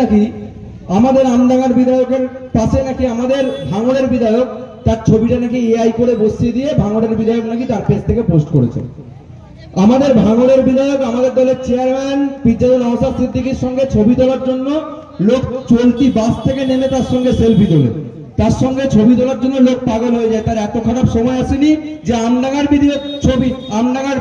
নাকি আমাদের আমডাঙ্গার বিধায়কের পাশে নাকি আমাদের ভাঙড়ের বিধায়ক তার ছবিটা নাকি এআই করে বসিয়ে দিয়ে ভাঙড়ের বিধায়ক নাকি তার পেজ থেকে পোস্ট করেছে। আমাদের ভাঙড়ের বিধায়ক আমাদের দলের চেয়ারম্যান পিজ্জাজ নওশাদ সিদ্দিকীর সঙ্গে ছবি তোলার জন্য লোক চলতি বাস থেকে নেমে তার সঙ্গে সেলফি তোলে, তার সঙ্গে ছবি তোলার জন্য লোক পাগল হয়ে যায়। তার এত খারাপ সময় আসেনি যে আমডাঙ্গার বিধায়ক ছবি, আমডাঙ্গার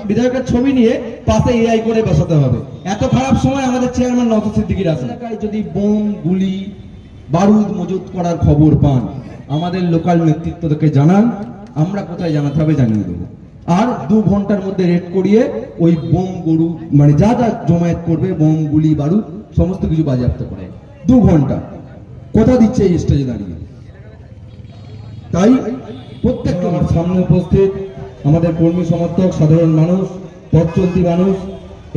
বিধায়কের ছবি নিয়ে পাশে এআই করে বসাতে হবে। এত খারাপ সময় আমাদের চেয়ারম্যান নওশাদ সিদ্দিকীর আসে। এলাকায় যদি বোম গুলি বারুদ মজুত করার খবর পান আমাদের লোকাল নেতৃত্বকে জানান, আমরা কোথায় জানাতে হবে জানিয়ে দেবো। আর 2 ঘন্টার মধ্যে রেড করিয়ে ওই বোম গরু মানে যা যা জমায়েত করবে বোম গুলি বারুদ সমস্ত কিছু বাজেয়াপ্ত করে 2 ঘন্টা কথা দিচ্ছে এই স্টেজে দাঁড়িয়ে। তাই প্রত্যেকটা আমার সামনে উপস্থিত আমাদের কর্মী সমর্থক, সাধারণ মানুষ, পথ চলতি মানুষ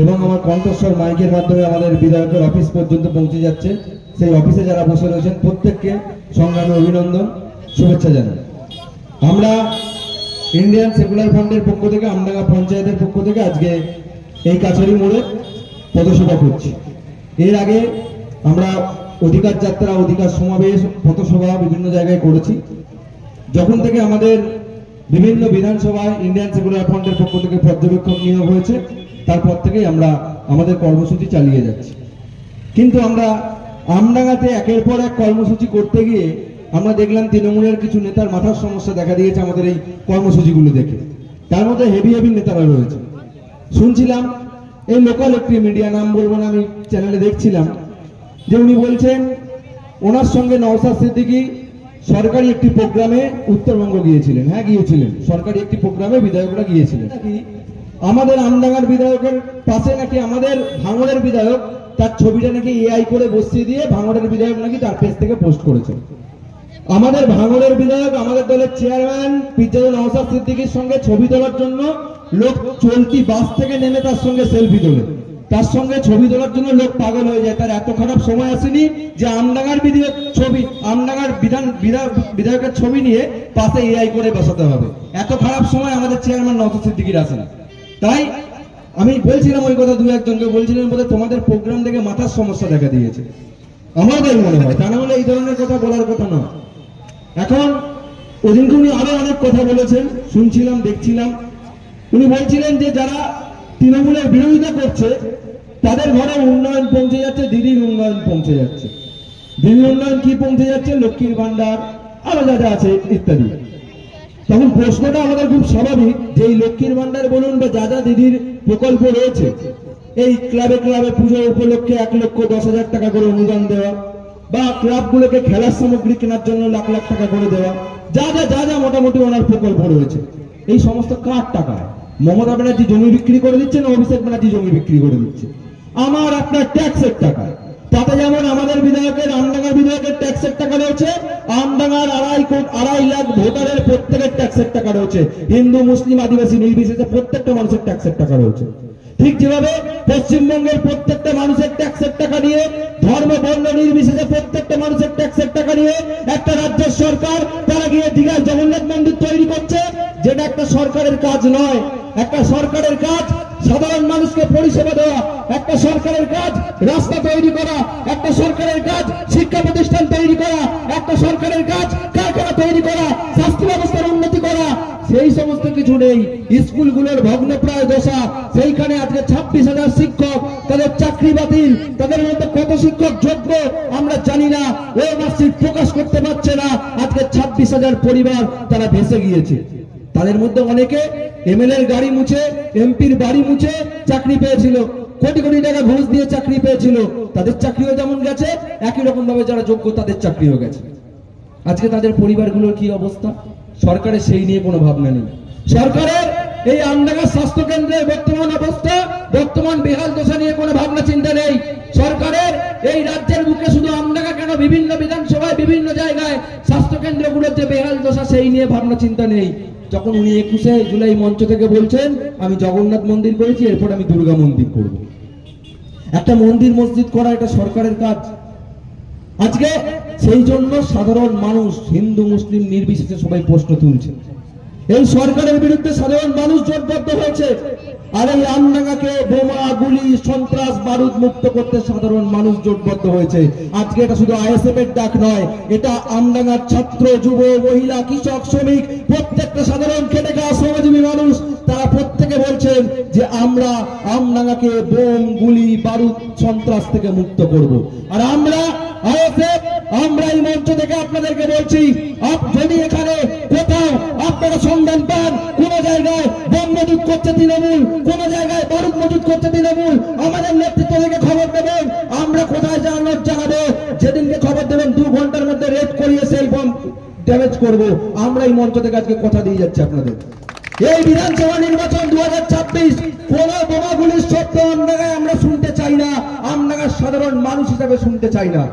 এবং আমার কণ্ঠস্বর মাইকের মাধ্যমে আমাদের বিধায়কের অফিস পর্যন্ত পৌঁছে যাচ্ছে, সেই অফিসে যারা বসে রয়েছেন প্রত্যেককে সংগ্রামী অভিনন্দন, শুভেচ্ছা জানাই। আমরা ইন্ডিয়ান সেকুলার ফ্রন্টের পক্ষ থেকে আমডাঙ্গা পঞ্চায়েতের পক্ষ থেকে আজকে এই কাছারি মোড়ে পদসভা করছি। এর আগে আমরা অধিকার যাত্রা, অধিকার সমাবেশ, পথসভা বিভিন্ন জায়গায় করেছি। যখন থেকে আমাদের বিভিন্ন বিধানসভায় ইন্ডিয়ান সেকুলার ফ্রন্টের পক্ষ থেকে পর্যবেক্ষক নিয়োগ হয়েছে তারপর থেকেই আমরা আমাদের কর্মসূচি চালিয়ে যাচ্ছি। কিন্তু আমরা আমডাঙ্গাতে একের পর এক কর্মসূচি করতে গিয়ে আমরা দেখলাম তৃণমূলের কিছু নেতার মাথার সমস্যা দেখা দিয়েছে আমাদের এই কর্মসূচিগুলো দেখে। তার মধ্যে হেভি নেতারা রয়েছে। শুনছিলাম এই লোকাল একটি মিডিয়া, নাম বলবো না, আমি চ্যানেলে দেখছিলাম যে উনি বলছেন ওনার সঙ্গে নওশাদ সিদ্দিকী সরকারি একটি প্রোগ্রামে উত্তরবঙ্গ গিয়েছিলেন। হ্যাঁ গিয়েছিলেন, সরকারি একটি প্রোগ্রামে বিধায়করা গিয়েছিলেন। আমাদের আমডাঙ্গার বিধায়কের পাশে নাকি আমাদের ভাঙড়ের বিধায়ক তার ছবিটা নাকি এআই করে বসিয়ে দিয়ে ভাঙড়ের বিধায়ক নাকি তার পেজ থেকে পোস্ট করেছে। আমাদের ভাঙড়ের বিধায়ক আমাদের দলের চেয়ারম্যান পিজ্জাজ নওশাদ সিদ্দিকীর সঙ্গে ছবি তোলার জন্য লোক চলতি বাস থেকে নেমে তার সঙ্গে সেলফি তোলে, তার সঙ্গে ছবি তোলার জন্য লোক পাগল হয়ে যায়। তার এত খারাপ সময় আসেনি যে আমডাঙ্গার বিধায়ক ছবি, আমডাঙ্গার বিধায়কের ছবি নিয়ে পাশে এআই করে বসাতে হবে। এত খারাপ সময় আমাদের চেয়ারম্যান নওশাদ সিদ্দিকীর আসে না। তাই আমি বলছিলাম ওই কথা, 2-1জনকে বলছিলাম বোধহয় তোমাদের প্রোগ্রাম দেখে মাথার সমস্যা দেখা দিয়েছে, আমাদের মনে হয়। তা না হলে এই ধরনের কথা বলার কথা নয়। এখন ওদিনকে উনি আরো অনেক কথা বলেছেন, শুনছিলাম, দেখছিলাম। উনি বলছিলেন যে যারা তৃণমূলের বিরোধিতা করছে তাদের ঘরে উন্নয়ন পৌঁছে যাচ্ছে, দিদির উন্নয়ন পৌঁছে যাচ্ছে। দিদির উন্নয়ন কি পৌঁছে যাচ্ছে? লক্ষ্মীর ভান্ডার আরো যা যা আছে ইত্যাদি। তখন প্রশ্নটা আমাদের খুব স্বাভাবিক যে এই লক্ষ্মীর ভান্ডার বলুন বা যা যা দিদির প্রকল্প রয়েছে, এই ক্লাবে ক্লাবে পুজো উপলক্ষে 1,10,000 টাকা করে অনুদান দেওয়া বা ক্লাবগুলোকে খেলার সামগ্রী কেনার জন্য লাখ লাখ টাকা করে দেওয়া, যা যা মোটামুটি ওনার প্রকল্প রয়েছে, এই সমস্ত কার টাকা? মমতা ব্যানার্জি জমি বিক্রি করে দিচ্ছে না অভিষেক ব্যানার্জি জমি বিক্রি করে দিচ্ছে? আমার আপনার ট্যাক্সের টাকা। তাতে যেমন আমাদের বিধায়কের, আমডাঙ্গার বিধায়কের ট্যাক্সের টাকা রয়েছে, আমডাঙ্গার 2.5 লাখ ভোটারের প্রত্যেকের ট্যাক্সের টাকা রয়েছে, হিন্দু মুসলিম আদিবাসী নির্বিশেষে প্রত্যেকটা মানুষের ট্যাক্সের টাকা রয়েছে। ঠিক যেভাবে পশ্চিমবঙ্গের প্রত্যেকটা মানুষের ট্যাক্সের টাকা নিয়ে, ধর্ম বর্ণ নির্বিশেষে প্রত্যেকটা মানুষের ট্যাক্সের টাকা নিয়ে একটা রাজ্যের সরকার তারা গিয়ে দীঘায় জগন্নাথ মন্দির তৈরি করছে, যেটা একটা সরকারের কাজ নয়। একটা সরকারের কাজ সাধারণ মানুষকে পরিষেবা দেওয়া, একটা সরকারের কাজ রাস্তা তৈরি করা, একটা সরকারের কাজ শিক্ষা প্রতিষ্ঠান তৈরি করা, একটা সরকারের কাজ কারখানা তৈরি করা, স্বাস্থ্য ব্যবস্থার উন্নতি করা। সেই সমস্ত কিছু নেই। স্কুলগুলোর ভগ্নপ্রায় দশা, সেইখানে আজকে 26,000 শিক্ষক, তাদের চাকরি বাতিল। তাদের মধ্যে কত শিক্ষক যোগ্য আমরা জানি না, ওই মার্কশিট প্রকাশ করতে পারছে না। আজকে 26,000 পরিবার তারা ভেসে গিয়েছে। তাদের মধ্যে অনেকে এমএলএর গাড়ি মুছে, এমপির বাড়ি মুছে চাকরি পেয়েছিল, কোটি কোটি টাকা ঘুষ দিয়ে চাকরি পেয়েছিল। তাদের চাকরিও যেমন গেছে, একই রকম ভাবে যারা যোগ্য তাদের চাকরিও গেছে। আজকে তাদের পরিবারগুলোর কি অবস্থা? সরকারের সেই নিয়ে কোনো ভাবনা নেই। সরকারের এই আমডাঙ্গা স্বাস্থ্য কেন্দ্রের বর্তমান অবস্থা, বর্তমান বেহাল দশা নিয়ে কোনো ভাবনা চিন্তা নেই। সরকারের এই রাজ্যের বুকে শুধু আমডাঙ্গা কেন, বিভিন্ন বিধানসভায় বিভিন্ন জায়গায় স্বাস্থ্য কেন্দ্রগুলোর যে বেহাল দশা সেই নিয়ে ভাবনা চিন্তা নেই। যখন উনি 21শে জুলাই মঞ্চ থেকে বলছেন আমি জগন্নাথ মন্দির করেছি, এরপর আমি দুর্গা মন্দির করব। একটা মন্দির মসজিদ করা এটা সরকারের কাজ। আজকে সেই জন্য সাধারণ মানুষ, হিন্দু মুসলিম নির্বিশেষে সবাই প্রশ্ন তুলছে। এই সরকারের বিরুদ্ধে সাধারণ মানুষ জোটবদ্ধ হয়েছে। আর এই আমডাঙ্গাকে বোমা গুলি সন্ত্রাস বারুদ মুক্ত করতে সাধারণ মানুষ জোটবদ্ধ হয়েছে। আজকে এটা শুধু আইএসএফ এর ডাক নয়, এটা আমডাঙ্গার ছাত্র, যুব, মহিলা, কৃষক, শ্রমিক, প্রত্যেকটা সাধারণ খেটে খাওয়া শ্রমজীবী মানুষ, তারা প্রত্যেকে বলছেন যে আমরা আমডাঙ্গাকে বোম গুলি বারুদ সন্ত্রাস থেকে মুক্ত করব। আর আমরা আইএসএফ, আমরা এই মঞ্চ থেকে আপনাদেরকে বলছি, যদি এখানে কোথাও আপনারা সন্ধান পান কোন জায়গায় বোম মজুত করছে তৃণমূল, কোন জায়গায় বারুদ মজুত করছে তৃণমূল, আমাদের নেতৃত্ব থেকে খবর দেবেন, আমরা কোথায় জানাবো। যেদিনকে খবর দেবেন 2 ঘন্টার মধ্যে রেড করিয়ে সেই বোম ড্যামেজ করব। আমরা এই মঞ্চ থেকে আজকে কথা দিয়ে যাচ্ছি আপনাদের। এই বিধানসভা নির্বাচন 2026 কোন বোমাগুলির শব্দ আমডাঙ্গায় আমরা শুনতে চাই না, আমডাঙ্গার সাধারণ মানুষ হিসাবে শুনতে চাই না।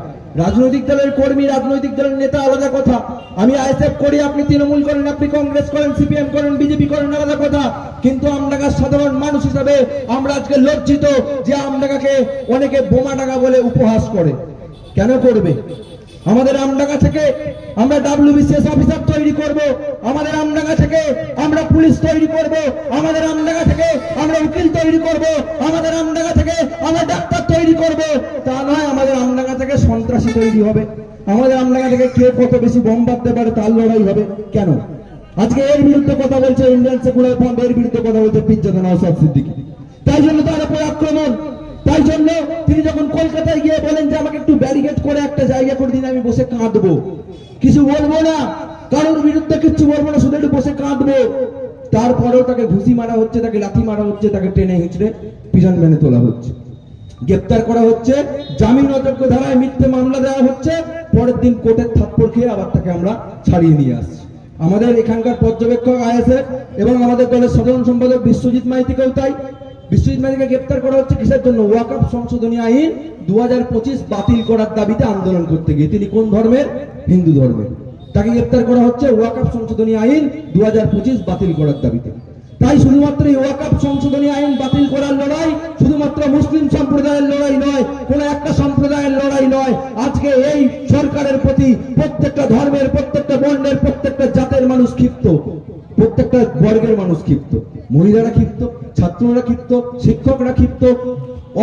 রাজনৈতিক দলের কর্মী, রাজনৈতিক দলের নেতা আলাদা কথা, আমি আইএসএফ করি, আপনি তৃণমূল করেন, আপনি কংগ্রেস করেন, সিপিএম করেন, বিজেপি করেন, আলাদা কথা। কিন্তু আমডাঙ্গার সাধারণ মানুষ হিসাবে আমরা আজকে লজ্জিত যে আমডাঙ্গাকে অনেকে বোমা ডাঙ্গা বলে উপহাস করে। কেন করবে? আমাদের আমডাঙ্গা থেকে আমরা WBCS অফিসার তৈরি করব, আমাদের আমডাঙ্গা থেকে আমরা পুলিশ তৈরি করব, আমাদের আমডাঙ্গা থেকে আমরা উকিল তৈরি করব, আমাদের আমডাঙ্গা থেকে আমরা ডাক্তার তৈরি করব। তা নয় আমাদের আমডাঙ্গা থেকে সন্ত্রাসী তৈরি হবে, আমাদের আমডাঙ্গা থেকে কে কত বেশি বোম বাঁধতে পারে তার লড়াই হবে। কেন? আজকে এর বিরুদ্ধে কথা বলছে ইন্ডিয়ান সেকুলার ফ্রন্ট, এর বিরুদ্ধে কথা বলছে পিজ্জাদা নওশাদ সিদ্দিকী। তাই জন্য তার উপর আক্রমণ। তাই জন্য তিনি যখন কলকাতায় গিয়ে বলেন যে আমাকে একটু ব্যারিকেড করে একটা জায়গা করে দিন, আমি বসে কাঁদবো, কিছু বলবো না, কারোর বিরুদ্ধে কিছু বলবো না, শুধু একটু বসে কাঁদবো। তারপরেও তাকে ঘুষি মারা হচ্ছে, তাকে লাথি মারা হচ্ছে, তাকে টেনে হিঁচড়ে পিছন মেনে তোলা হচ্ছে, গ্রেপ্তার করা হচ্ছে, জামিন অযোগ্য ধারায় মিথ্যে মামলা দেওয়া হচ্ছে, পরের দিন কোর্টের থাপ্পড় খেয়ে আবার তাকে আমরা ছাড়িয়ে নিয়ে আসছি। আমাদের এখানকার পর্যবেক্ষক আইএসএফ এবং আমাদের দলের সাধারণ সম্পাদক বিশ্বজিৎ মাইতিকেও তাই। বিশ্বজিৎ মাইতিকে গ্রেপ্তার করা হচ্ছে কিসের জন্য? ওয়াকফ সংশোধনী আইন 2025 বাতিল করার দাবিতে আন্দোলন করতে গিয়ে। তিনি কোন ধর্মের? হিন্দু ধর্মের। তাকে গ্রেপ্তার করা হচ্ছে ওয়াকফ সংশোধনী আইন 2025 বাতিল করার দাবিতে। তাই শুধুমাত্র এই ওয়াকফ সংশোধনী আইন বাতিল করার লড়াই শুধুমাত্র মুসলিম সম্প্রদায়ের লড়াই নয়, কোন একটা সম্প্রদায়ের লড়াই নয়। আজকে এই সরকারের প্রতি প্রত্যেকটা ধর্মের, প্রত্যেকটা বর্ণের, প্রত্যেকটা জাতের মানুষ ক্ষিপ্ত, প্রত্যেকটা বর্গের মানুষ ক্ষিপ্ত, মহিলারা ক্ষিপ্ত, ছাত্ররা ক্ষিপ্ত, শিক্ষকরা ক্ষিপ্ত,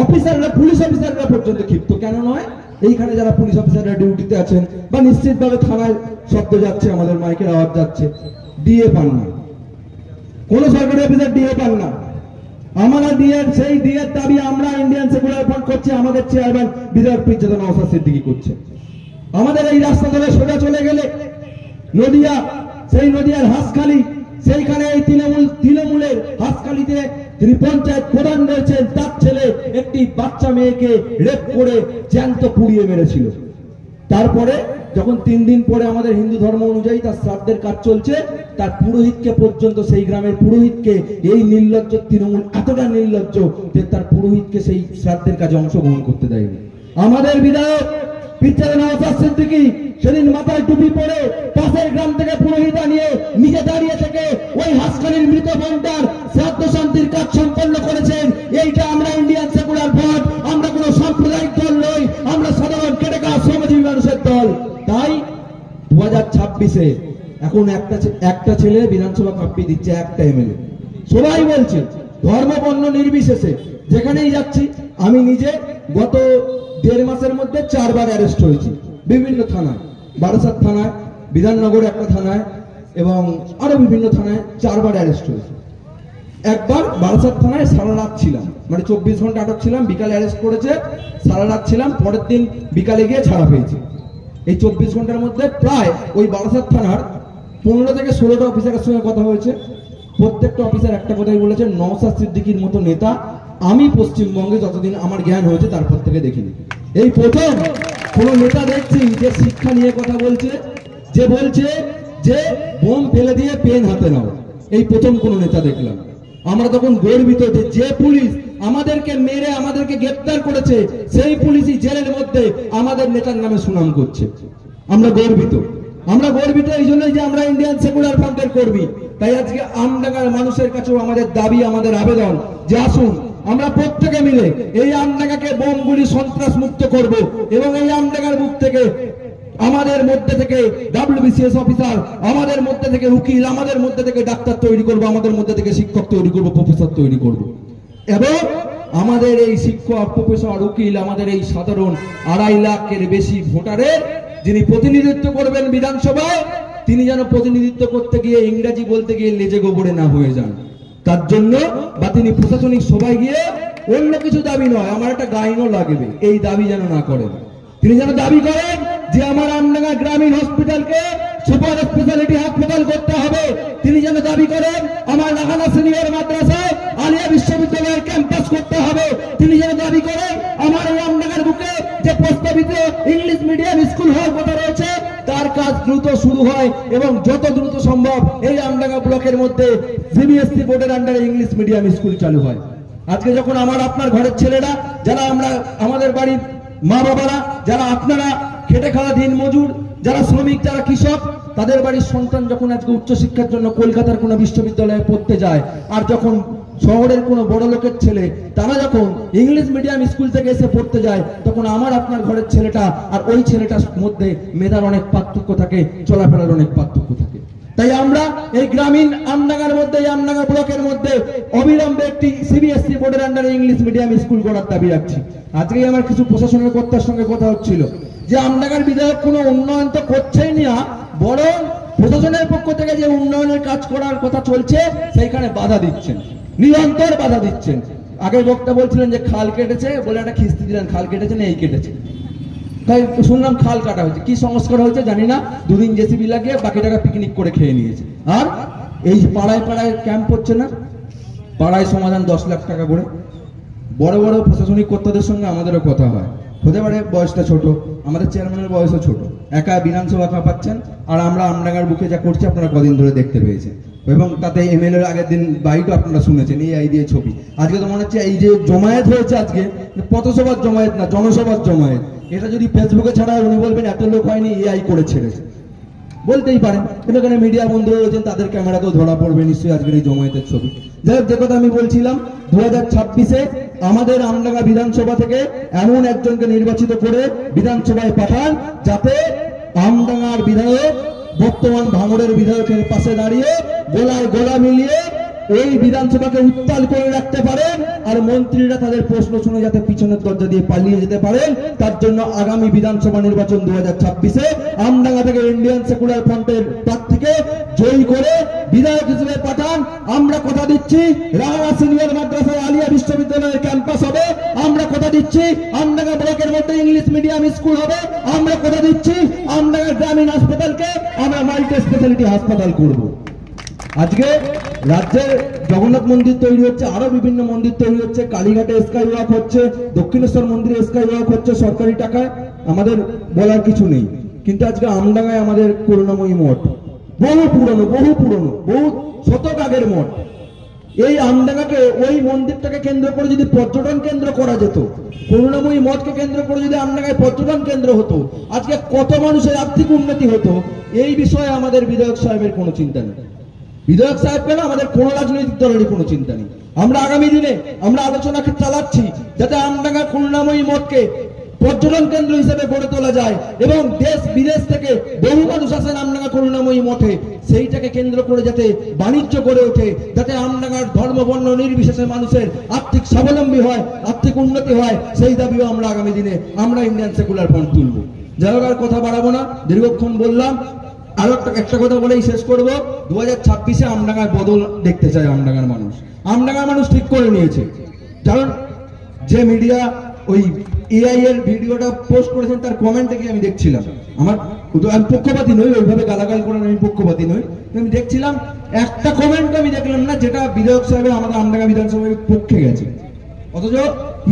অফিসাররা, পুলিশ অফিসাররা পর্যন্ত ক্ষিপ্ত। কেন নয়? এইখানে যারা পুলিশ অফিসাররা ডিউটিতে আছেন বা নিশ্চিতভাবে থানায় শব্দ যাচ্ছে, আমাদের মাইকের আওয়াজ যাচ্ছে, ডিএ পান না, কোন সরকারি অফিসার ডিএ পান না। আমরা ডিএর, সেই ডিএর দাবি আমরা ইন্ডিয়ান সেকুলার ফ্রন্ট করছি, আমাদের চেয়ারম্যান বিধায়ক পিজ্জাদা নওশাদ সিদ্দিকী করছে। আমাদের এই রাস্তা ধরে সোজা চলে গেলে নদিয়া, সেই নদিয়ার হাঁসখালি, সেইখানে এই তৃণমূলের হাঁসখালিতে যিনি পঞ্চায়েত প্রধান রয়েছেন, তার ছেলে একটি বাচ্চা মেয়েকে রেপ করে জ্যান্ত পুড়িয়ে মেরেছিল। তারপরে যখন 3 দিন পরে আমাদের হিন্দু ধর্ম অনুযায়ী তার শ্রাদ্ধের কাজ চলছে, তার পুরোহিতকে পর্যন্ত, সেই গ্রামের পুরোহিতকে এই নির্লজ্জ তৃণমূল এতটা নির্লজ্জ যে তার পুরোহিতকে সেই শ্রাদ্ধের কাজে অংশগ্রহণ করতে দেয়নি। আমাদের বিধায়ক পিজ্জাদা নওশাদ সিদ্দিকী সেদিন মাথায় টুপি পরে পাশের গ্রাম থেকে পুরোহিত নিয়ে নিজে দাঁড়িয়ে থেকে ওই হাঁসখালির মৃত বোনটার শ্রাদ্ধ শান্তির কাজ সম্পন্ন করেছেন। এইটা আমরা ইন্ডিয়ান সেকুলার ফ্রন্ট, আমরা কোনো সাম্প্রদায়িক দল নই, আমরা সাধারণ খেটে খাওয়া শ্রমজীবী মানুষের দল। তাই 2026-এ এখন একটা ছেলে বিধানসভা কাঁপিয়ে দিচ্ছে, একটা এমএলএ। সবাই বলছে ধর্ম বর্ণ নির্বিশেষে যেখানেই যাচ্ছি। আমি নিজে গত 1.5 মাসের মধ্যে 4 বার অ্যারেস্ট হয়েছি বিভিন্ন থানায়, বারাসাত থানায়, বিধাননগর একটা থানায় এবং আরো বিভিন্ন থানায় 4 বার অ্যারেস্ট হয়েছে। একবার বারাসাত থানায় সারা রাত ছিলাম, মানে 24 ঘন্টা আটক ছিলাম, বিকালে অ্যারেস্ট করেছে, সারা রাত ছিলাম, পরের দিন বিকালে গিয়ে ছাড়া পেয়েছি। এই 24 ঘন্টার মধ্যে প্রায় ওই বারাসাত থানার 15 থেকে 16টা অফিসারের সঙ্গে কথা হয়েছে। প্রত্যেকটা অফিসার একটা কথাই বলেছেন, নওশাদ সিদ্দিকীর মতো নেতা আমি পশ্চিমবঙ্গে যতদিন আমার জ্ঞান হয়েছে তারপর থেকে দেখিনি। এই প্রথম কোন নেতা দেখছি যে শিক্ষা নিয়ে কথা বলছে, যে বলছে যে বোম ফেলে দিয়ে পেন হাতে নাও। এই প্রথম কোন নেতা দেখলাম। আমরা তখন গর্বিত যে পুলিশ আমাদেরকে মেরে আমাদেরকে গ্রেপ্তার করেছে, সেই পুলিশই জেলের মধ্যে আমাদের নেতার নামে সুনাম করছে। আমরা গর্বিত। আমরা গর্বিত এই জন্যই যে আমরা ইন্ডিয়ান সেকুলার ফ্রন্টের কর্মী। তাই আজকে আমডাঙ্গার মানুষের কাছেও আমাদের দাবি, আমাদের আবেদন যে আসুন আমরা প্রত্যেকে মিলে এই আমডাঙ্গাকে বোমগুলি সন্ত্রাস মুক্ত করব এবং এই আমডাঙ্গার মুখ থেকে আমাদের মধ্যে থেকে WBCS অফিসার, আমাদের মধ্যে থেকে উকিল, আমাদের মধ্যে থেকে ডাক্তার তৈরি করব, আমাদের মধ্যে থেকে শিক্ষক তৈরি করব, প্রফেসর তৈরি করব। এবং আমাদের এই শিক্ষক, প্রফেসর, উকিল, আমাদের এই সাধারণ 2.5 লাখের বেশি ভোটারের যিনি প্রতিনিধিত্ব করবেন বিধানসভায়, তিনি যেন প্রতিনিধিত্ব করতে গিয়ে ইংরেজি বলতে গিয়ে লেজে গোবরে না হয়ে যান। তার জন্য বা তিনি প্রশাসনিক সভায় গিয়ে অন্য কিছু দাবি নয়, আমার একটা গাইনও লাগবে, এই দাবি যেন না করেন। তিনি যেন দাবি করেন যে আমার আমডাঙ্গা গ্রামীণ হসপিটালকে সুপার স্পেশালিটি হাসপাতাল করতে হবে। তিনি যেন দাবি করেন আমার লাহানা সিনিয়র মাদ্রাসায় আলিয়া বিশ্ববিদ্যালয়ের ক্যাম্পাস করতে হবে। তিনি যেন দাবি করেন আমার এই আমডাঙ্গার বুকে যে প্রস্তাবিত ইংলিশ মিডিয়াম স্কুল হওয়ার কথা রয়েছে তার কাজ দ্রুত শুরু হয় এবং যত দ্রুত সম্ভব এই আমডাঙ্গা ব্লকের মধ্যে সিবিএসসি বোর্ডের আন্ডারে ইংলিশ মিডিয়াম স্কুল চালু হয়। আজকে যখন আমার আপনার ঘরের ছেলেরা, যারা আমরা আমাদের বাড়ির মা বাবারা, যারা আপনারা খেটে খাওয়া দিন মজুর, যারা শ্রমিক, যারা কৃষক, তাদের বাড়ির সন্তান যখন আজকে উচ্চশিক্ষার জন্য কলকাতার কোনো বিশ্ববিদ্যালয়ে পড়তে যায়, আর যখন শহরের কোনো বড় লোকের ছেলে তারা যখন ইংলিশ মিডিয়াম স্কুল থেকে এসে পড়তে যায়, তখন আমার আপনার ঘরের ছেলেটা আর ওই ছেলেটার মধ্যে মেধার অনেক পার্থক্য থাকে, চলাফেরার অনেক পার্থক্য থাকে। তাই আমরা এই গ্রামীণ আমডাঙ্গার মধ্যে, এই আমডাঙ্গা ব্লকের মধ্যে অবিলম্বে একটি সিবিএসসি বোর্ডের আন্ডারে ইংলিশ মিডিয়াম স্কুল করার দাবি রাখছি। আজকেই আমার কিছু প্রশাসনের কর্তার সঙ্গে কথা হচ্ছিল যে আমডাঙ্গার বিধায়ক কোনো উন্নয়ন তো করছেই না, বরং প্রশাসনের পক্ষ থেকে যে উন্নয়নের কাজ করার কথা চলছে সেইখানে বাধা দিচ্ছেন, নিরন্তর বাধা দিচ্ছেন। আগের বক্তা বলছিলেন যে খাল কেটেছে বলে একটা খিস্তি দিলেন, খাল কেটেছে না এই কেটেছে, তাই শুনলাম খাল কাটা হয়েছে, কি সংস্কার হয়েছে জানি না, 2 দিন জেসিবি লাগিয়ে বাকি টাকা পিকনিক করে খেয়ে নিয়েছে। আর এই পাড়ায় পাড়ায় ক্যাম্প হচ্ছে না, পাড়ায় সমাধান 10 লাখ টাকা করে। বড় বড় প্রশাসনিক কর্তাদের সঙ্গে আমাদেরও কথা হয়, হতে পারে বয়সটা ছোট, আমাদের চেয়ারম্যানের বয়সও ছোট, একা বিধানসভা কাঁপাচ্ছেন, আর আমরা আমডাঙ্গার বুকে যা করছি আপনারা কদিন ধরে দেখতে পেয়েছেন, এবং তাতে এমএলএ আগের দিন বাইকও আপনারা শুনেছেন, এই আই দিয়ে ছবি। আজকে তো মনে হচ্ছে এই যে জমায়েত হয়েছে আজকে, পথসভার জমায়েত না, জনসভার জমায়েত। এটা যদি ফেসবুকে ছাড়া উনি বলবেন এত লোক হয়নি, এআই করে ছেড়েছে, বলতেই পারেন, কিন্তু এখানে মিডিয়া বন্ধুরা রয়েছেন, তাদের ক্যামেরাতেও ধরা পড়বে নিশ্চয়ই আজকের এই জমায়েতের ছবি। যাই হোক, যে কথা আমি বলছিলাম, 2026-এ আমাদের আমডাঙ্গা বিধানসভা থেকে এমন একজনকে নির্বাচিত করে বিধানসভায় পাঠান যাতে আমডাঙ্গার বিধায়ক বর্তমান ভাঙড়ের বিধায়কের পাশে দাঁড়িয়ে গোলায় গোলা মিলিয়ে এই বিধানসভাকে উত্তাল করে রাখতে পারেন, আর মন্ত্রীরা তাদের প্রশ্ন শুনে যাতে পিছনের দরজা দিয়ে পালিয়ে যেতে পারেন। তার জন্য আগামী বিধানসভা নির্বাচন 2026-এ আমডাঙ্গা থেকে ইন্ডিয়ান সেকুলার ফ্রন্টের প্রার্থীকে জয়ী করে বিধায়ক হিসেবে পাঠান। আমরা কথা দিচ্ছি রানা সিনিয়র মাদ্রাসায় আলিয়া বিশ্ববিদ্যালয়ের ক্যাম্পাস হবে, আমরা কথা দিচ্ছি আমডাঙ্গা ব্লকের মধ্যে ইংলিশ মিডিয়াম স্কুল হবে, আমরা কথা দিচ্ছি আমডাঙ্গা গ্রামীণ হাসপাতালকে আমরা মাল্টি স্পেশালিটি হাসপাতাল করব। আজকে রাজ্যের জগন্নাথ মন্দির তৈরি হচ্ছে, আরো বিভিন্ন মন্দির তৈরি হচ্ছে, কালীঘাটে স্কাই ওয়াক হচ্ছে, দক্ষিণেশ্বর মন্দিরে স্কাই ওয়াক হচ্ছে সরকারি টাকায়, আমাদের বলার কিছু নেই। কিন্তু আজকে আমডাঙ্গায় আমাদের করুণাময়ী মঠ, বহু পুরনো বহু শতক আগের মঠ। এই আমডাঙ্গাকে, ওই মন্দিরটাকে কেন্দ্র করে যদি পর্যটন কেন্দ্র করা যেত, করুণাময়ী মঠকে কেন্দ্র করে যদি আমডাঙ্গায় পর্যটন কেন্দ্র হতো, আজকে কত মানুষের আর্থিক উন্নতি হতো। এই বিষয়ে আমাদের বিধায়ক সাহেবের কোনো চিন্তা নেই। বিধায়ক সাহেব কেন, আমাদের কোন রাজনৈতিক দলেরই কোনো চিন্তা নেই। আমরা আগামী দিনে আমরা আলোচনা চালাচ্ছি যাতে আমডাঙ্গা করুণাময়ী মঠকে পর্যটন কেন্দ্র হিসেবে গড়ে তোলা যায়, এবং দেশ বিদেশ থেকে বহু মানুষ আসেন আমডাঙ্গা করুণাময়ী মঠে, সেইটাকে কেন্দ্র করে যাতে বাণিজ্য গড়ে ওঠে, যাতে আমডাঙ্গার ধর্ম বর্ণ নির্বিশেষে মানুষের আর্থিক স্বাবলম্বী হয়, আর্থিক উন্নতি হয়, সেই দাবিও আমরা আগামী দিনে আমরা ইন্ডিয়ান সেকুলার ফ্রন্ট তুলব। যাই হোক, আর কথা বাড়াবো না, দীর্ঘক্ষণ বললাম। আরো একটা কথা বলেই শেষ করব, 2026-এ আমডাঙ্গায় বদল দেখতে চায় আমডাঙ্গার মানুষ। আমডাঙ্গার মানুষ ঠিক করে নিয়েছে, কারণ যে মিডিয়া ওই এআই এর ভিডিওটা পোস্ট করেছেন তার কমেন্ট থেকে আমি দেখছিলাম, আমি পক্ষপাতী নই, ওইভাবে গালাগাল করেন আমি পক্ষপাতী নই, আমি দেখছিলাম একটা কমেন্ট আমি দেখলাম না যেটা বিধায়ক সাহেবের আমাদের আমডাঙ্গা বিধানসভার পক্ষে গেছে। অথচ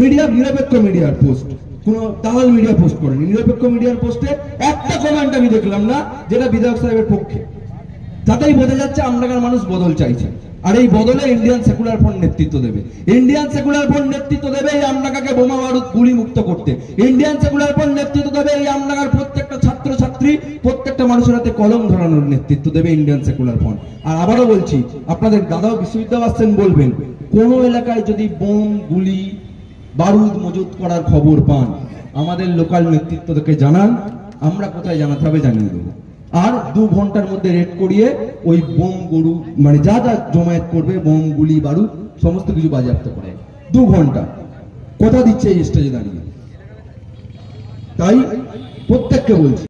মিডিয়া নিরপেক্ষ মিডিয়ার পোস্ট, কোন দালাল মিডিয়া পোস্ট করেনি, নিরপেক্ষ মিডিয়ার পোস্টে একটা কমেন্ট আমি দেখলাম না যেটা বিধায়ক সাহেবের পক্ষে। তাতেই বোঝা যাচ্ছে আমডাঙ্গার মানুষ বদল চাইছে, আর এই বদলে ইন্ডিয়ান সেকুলার ফ্রন্ট নেতৃত্ব দেবে। ইন্ডিয়ান সেকুলার ফ্রন্ট নেতৃত্ব দেবে এই আমডাঙ্গাকে বোমা বারুদ গুলি মুক্ত করতে। ইন্ডিয়ান সেকুলার ফ্রন্ট নেতৃত্ব দেবে এই আমডাঙ্গার প্রত্যেকটা ছাত্র ছাত্রী, প্রত্যেকটা মানুষের হাতে কলম ধরানোর নেতৃত্ব দেবে ইন্ডিয়ান সেকুলার ফ্রন্ট। আর আবারও বলছি, আপনাদের দাদাও বিশ্ববিদ্যালয় আসছেন, বলবেন কোন এলাকায় যদি বোম গুলি বারুদ মজুত করার খবর পান, আমাদের লোকাল নেতৃত্বকে জানান, আমরা কোথায় জানাতে হবে জানিয়ে দেবো। আর 2 ঘন্টার মধ্যে রেড করিয়ে ওই বোম গরু মানে যা যা জমায়েত করবে, বোম গুলি বারুদ সমস্ত কিছু বাজেয়াপ্ত করে। 2 ঘন্টা কথা দিচ্ছে এই স্টেজে দাঁড়িয়ে। তাই প্রত্যেককে বলছি